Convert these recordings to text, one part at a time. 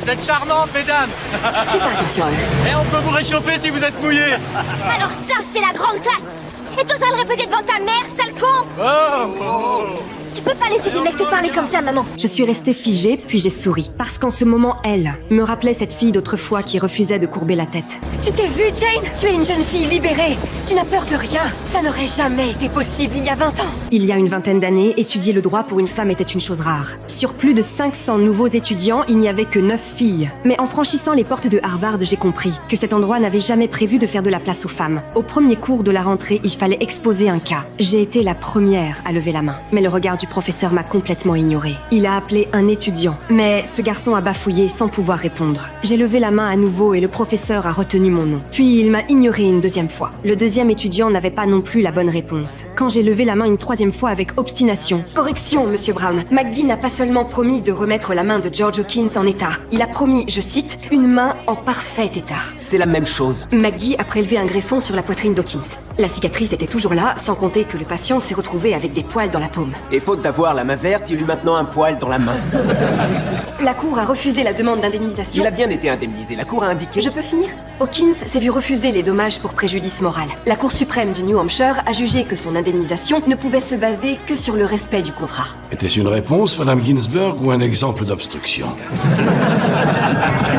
Vous êtes charmantes, mesdames. Fais pas attention à eux. Et on peut vous réchauffer si vous êtes mouillés. Alors ça, c'est la grande classe. Et toi, ça le répéter devant ta mère, sale con. Tu peux pas laisser des mecs te parler comme ça, maman. Je suis restée figée, puis j'ai souri. Parce qu'en ce moment, elle me rappelait cette fille d'autrefois qui refusait de courber la tête. Tu t'es vue, Jane? Tu es une jeune fille libérée. Tu n'as peur de rien. Ça n'aurait jamais été possible il y a 20 ans. Il y a une vingtaine d'années, étudier le droit pour une femme était une chose rare. Sur plus de 500 nouveaux étudiants, il n'y avait que 9 filles. Mais en franchissant les portes de Harvard, j'ai compris que cet endroit n'avait jamais prévu de faire de la place aux femmes. Au premier cours de la rentrée, il fallait exposer un cas. J'ai été la première à lever la main. Mais le regard du professeur m'a complètement ignorée. Il a appelé un étudiant, mais ce garçon a bafouillé sans pouvoir répondre. J'ai levé la main à nouveau et le professeur a retenu mon nom. Puis il m'a ignoré une deuxième fois. Le deuxième étudiant n'avait pas non plus la bonne réponse. Quand j'ai levé la main une troisième fois avec obstination. Correction, monsieur Brown. McGee n'a pas seulement promis de remettre la main de George Hawkins en état. Il a promis, je cite, une main en parfait état. C'est la même chose. McGee a prélevé un greffon sur la poitrine d'Hawkins. La cicatrice était toujours là, sans compter que le patient s'est retrouvé avec des poils dans la paume. Et faute d'avoir la main verte, il eut maintenant un poil dans la main. La cour a refusé la demande d'indemnisation. Il a bien été indemnisé. La cour a indiqué... Je peux finir? Hawkins s'est vu refuser les dommages pour préjudice moral. La Cour suprême du New Hampshire a jugé que son indemnisation ne pouvait se baser que sur le respect du contrat. Était-ce une réponse, Madame Ginsburg, ou un exemple d'obstruction?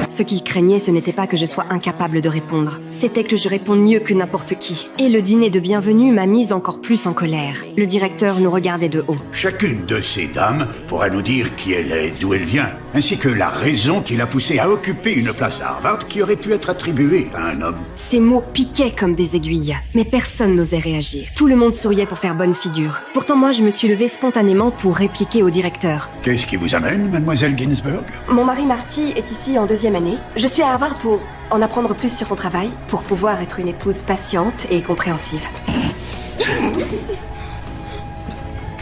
Ce qu'il craignait, ce n'était pas que je sois incapable de répondre. C'était que je réponde mieux que n'importe qui. Et le dîner de bienvenue m'a mise encore plus en colère. Le directeur nous regardait de haut. Chacune de ces dames pourra nous dire qui elle est, d'où elle vient, ainsi que la raison qui l'a poussée à occuper une place à Harvard qui aurait pu être attribuée à un homme. Ces mots piquaient comme des aiguilles, mais personne n'osait réagir. Tout le monde souriait pour faire bonne figure. Pourtant moi, je me suis levée spontanément pour répliquer au directeur. Qu'est-ce qui vous amène, mademoiselle Ginsburg? Mon mari Marty est ici en 2e année. Je suis à Harvard pour en apprendre plus sur son travail, pour pouvoir être une épouse patiente et compréhensive.